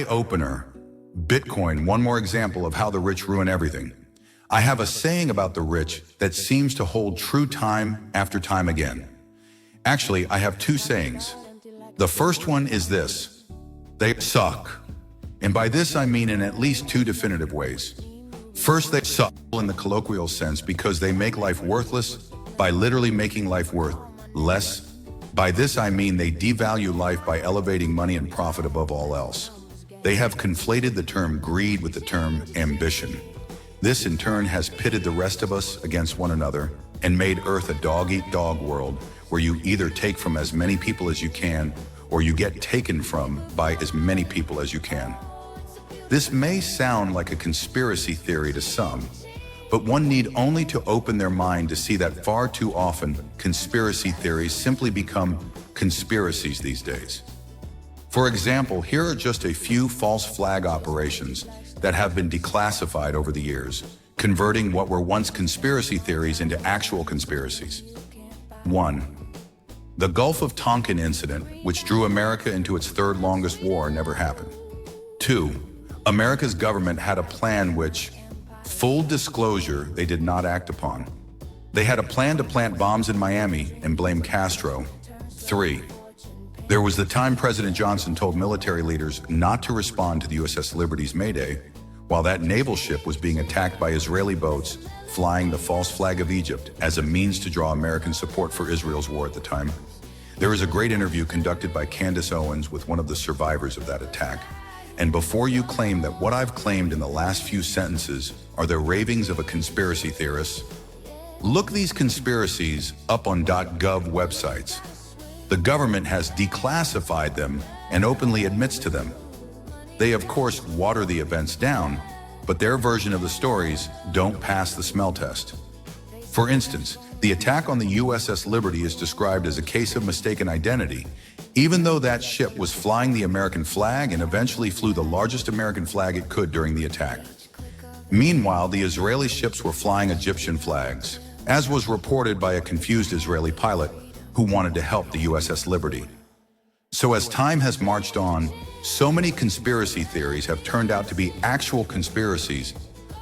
Eye opener. Bitcoin, one more example of how the rich ruin everything. I have a saying about the rich that seems to hold true time after time again. Actually, I have two sayings. The first one is this: they suck. And by this I mean in at least two definitive ways. First, they suck in the colloquial sense because they make life worthless by literally making life worth less. By this I mean they devalue life by elevating money and profit above all else. They have conflated the term greed with the term ambition. This in turn has pitted the rest of us against one another and made Earth a dog-eat-dog world where you either take from as many people as you can or you get taken from by as many people as you can. This may sound like a conspiracy theory to some, but one need only to open their mind to see that far too often conspiracy theories simply become conspiracies these days. For example, here are just a few false flag operations that have been declassified over the years, converting what were once conspiracy theories into actual conspiracies. 1. The Gulf of Tonkin incident, which drew America into its third longest war, never happened. 2. America's government had a plan which, full disclosure, they did not act upon. They had a plan to plant bombs in Miami and blame Castro. 3. There was the time President Johnson told military leaders not to respond to the USS Liberty's Mayday, while that naval ship was being attacked by Israeli boats flying the false flag of Egypt as a means to draw American support for Israel's war at the time. There is a great interview conducted by Candace Owens with one of the survivors of that attack. And before you claim that what I've claimed in the last few sentences are the ravings of a conspiracy theorist, look these conspiracies up on .gov websites. The government has declassified them and openly admits to them. They of course water the events down, but their version of the stories don't pass the smell test. For instance, the attack on the USS Liberty is described as a case of mistaken identity, even though that ship was flying the American flag and eventually flew the largest American flag it could during the attack. Meanwhile, the Israeli ships were flying Egyptian flags, as was reported by a confused Israeli pilot who wanted to help the USS Liberty. So as time has marched on, so many conspiracy theories have turned out to be actual conspiracies,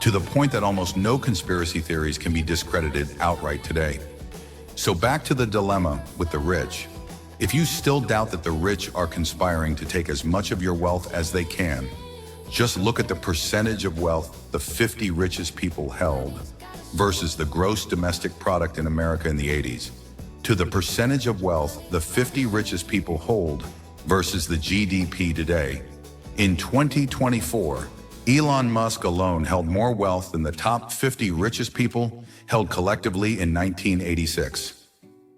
to the point that almost no conspiracy theories can be discredited outright today. So back to the dilemma with the rich. If you still doubt that the rich are conspiring to take as much of your wealth as they can, just look at the percentage of wealth the 50 richest people held versus the gross domestic product in America in the 80s, to the percentage of wealth the 50 richest people hold versus the GDP today. In 2024, Elon Musk alone held more wealth than the top 50 richest people held collectively in 1986.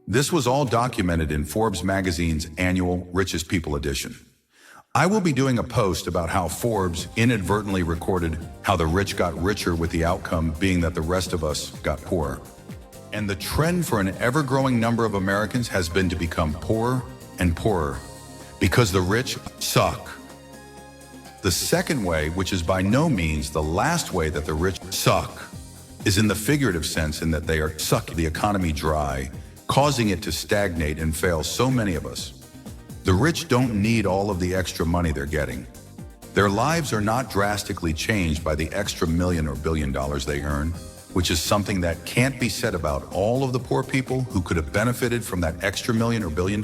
This was all documented in Forbes magazine's annual Richest People edition. I will be doing a post about how Forbes inadvertently recorded how the rich got richer, with the outcome being that the rest of us got poorer. And the trend for an ever-growing number of Americans has been to become poorer and poorer because the rich suck. The second way, which is by no means the last way that the rich suck, is in the figurative sense, in that they are sucking the economy dry, causing it to stagnate and fail so many of us. The rich don't need all of the extra money they're getting. Their lives are not drastically changed by the extra $1 or $1 billion they earn, which is something that can't be said about all of the poor people who could have benefited from that extra $1 or $1 billion.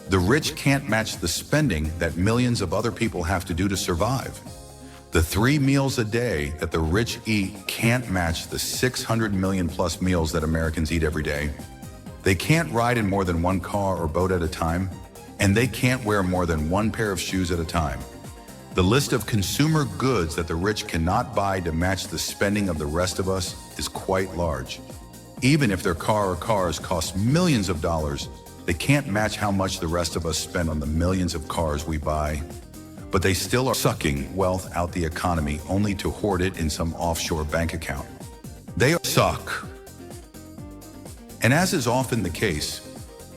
The rich can't match the spending that millions of other people have to do to survive. The 3 meals a day that the rich eat can't match the 600 million plus meals that Americans eat every day. They can't ride in more than one car or boat at a time, and they can't wear more than one pair of shoes at a time. The list of consumer goods that the rich cannot buy to match the spending of the rest of us is quite large. Even if their car or cars cost millions of dollars, they can't match how much the rest of us spend on the millions of cars we buy. But they still are sucking wealth out the economy only to hoard it in some offshore bank account. They suck. And as is often the case,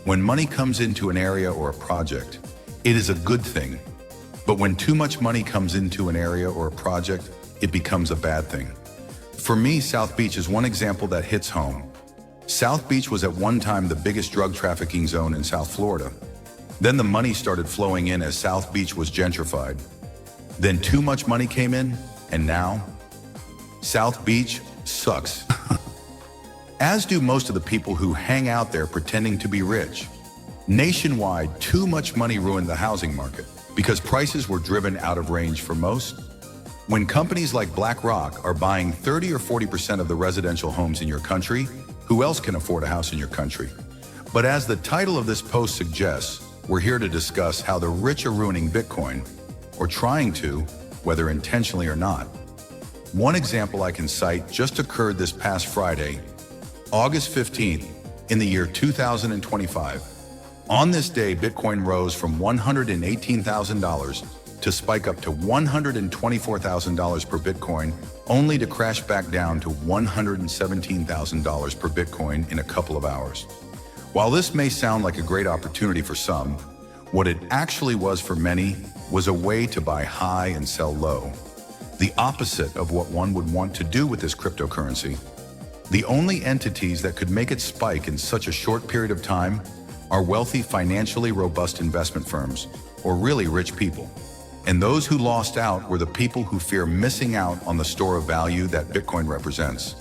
when money comes into an area or a project, it is a good thing. But when too much money comes into an area or a project, it becomes a bad thing. For me, South Beach is one example that hits home. South Beach was at one time the biggest drug trafficking zone in South Florida. Then the money started flowing in as South Beach was gentrified. Then too much money came in, and now South Beach sucks. As do most of the people who hang out there pretending to be rich. Nationwide, too much money ruined the housing market because prices were driven out of range for most. When companies like BlackRock are buying 30 or 40% of the residential homes in your country, who else can afford a house in your country? But as the title of this post suggests, we're here to discuss how the rich are ruining Bitcoin, or trying to, whether intentionally or not. One example I can cite just occurred this past Friday, August 15th, in the year 2025. On this day, Bitcoin rose from $118,000 to spike up to $124,000 per Bitcoin, only to crash back down to $117,000 per Bitcoin in a couple of hours. While this may sound like a great opportunity for some, what it actually was for many was a way to buy high and sell low. The opposite of what one would want to do with this cryptocurrency. The only entities that could make it spike in such a short period of time are wealthy, financially robust investment firms, or really rich people. And those who lost out were the people who fear missing out on the store of value that Bitcoin represents.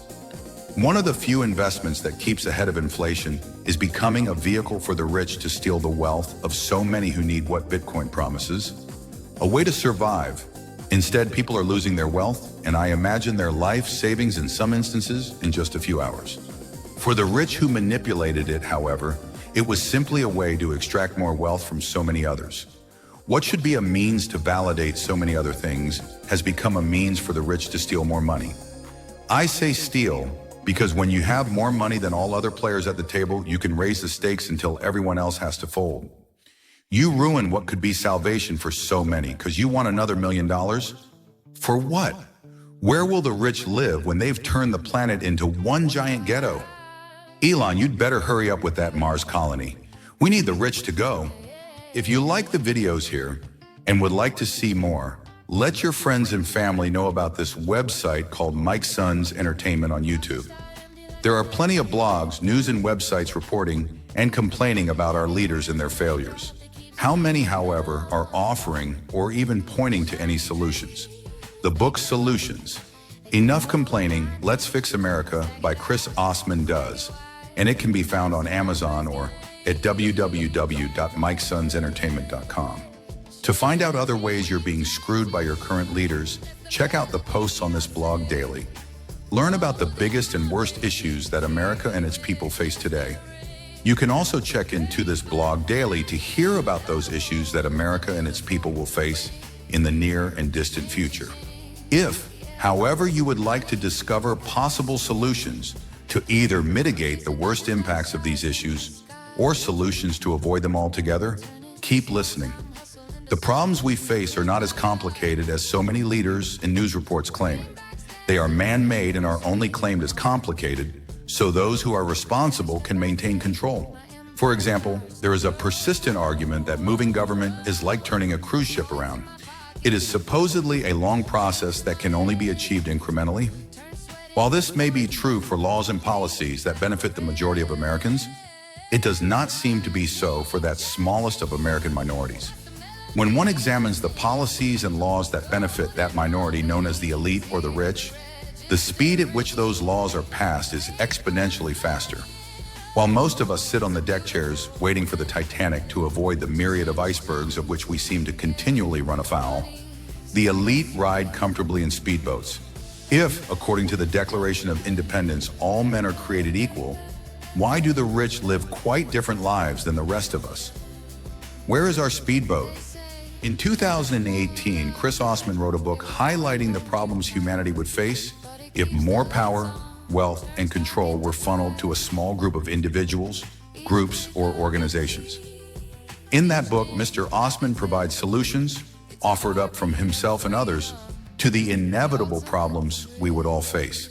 One of the few investments that keeps ahead of inflation is becoming a vehicle for the rich to steal the wealth of so many who need what Bitcoin promises. A way to survive. Instead, people are losing their wealth, and I imagine their life savings in some instances in just a few hours. For the rich who manipulated it, however, it was simply a way to extract more wealth from so many others. What should be a means to validate so many other things has become a means for the rich to steal more money. I say steal because when you have more money than all other players at the table, you can raise the stakes until everyone else has to fold. You ruin what could be salvation for so many because you want another $1 million? For what? Where will the rich live when they've turned the planet into one giant ghetto? Elon, you'd better hurry up with that Mars colony. We need the rich to go. If you like the videos here and would like to see more, let your friends and family know about this website called Mike's Sons Entertainment on YouTube. There are plenty of blogs, news and websites reporting and complaining about our leaders and their failures. How many, however, are offering or even pointing to any solutions? The book Solutions. Enough Complaining, Let's Fix America by Chris Osman does, and it can be found on Amazon or at www.mikesonsentertainment.com. To find out other ways you're being screwed by your current leaders, check out the posts on this blog daily. Learn about the biggest and worst issues that America and its people face today. You can also check into this blog daily to hear about those issues that America and its people will face in the near and distant future. If, however, you would like to discover possible solutions to either mitigate the worst impacts of these issues or solutions to avoid them altogether, keep listening. The problems we face are not as complicated as so many leaders and news reports claim. They are man-made and are only claimed as complicated so those who are responsible can maintain control. For example, there is a persistent argument that moving government is like turning a cruise ship around. It is supposedly a long process that can only be achieved incrementally. While this may be true for laws and policies that benefit the majority of Americans, it does not seem to be so for that smallest of American minorities. When one examines the policies and laws that benefit that minority known as the elite or the rich, the speed at which those laws are passed is exponentially faster. While most of us sit on the deck chairs waiting for the Titanic to avoid the myriad of icebergs of which we seem to continually run afoul, the elite ride comfortably in speedboats. If, according to the Declaration of Independence, all men are created equal, why do the rich live quite different lives than the rest of us? Where is our speedboat? In 2018, Chris Osman wrote a book highlighting the problems humanity would face if more power, wealth, and control were funneled to a small group of individuals, groups, or organizations. In that book, Mr. Osman provides solutions, offered up from himself and others, to the inevitable problems we would all face.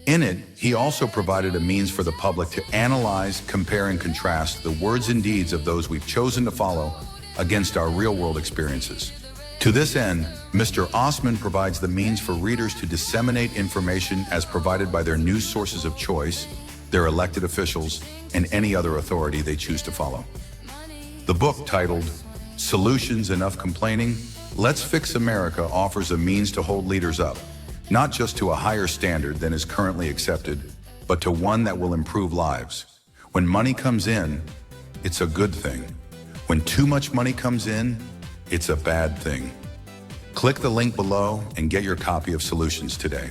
In it, he also provided a means for the public to analyze, compare, and contrast the words and deeds of those we've chosen to follow against our real-world experiences. To this end, Mr. Osman provides the means for readers to disseminate information as provided by their news sources of choice, their elected officials, and any other authority they choose to follow. The book, titled Solutions, Enough Complaining, Let's Fix America offers a means to hold leaders up, not just to a higher standard than is currently accepted, but to one that will improve lives. When money comes in, it's a good thing. When too much money comes in, it's a bad thing. Click the link below and get your copy of Solutions today.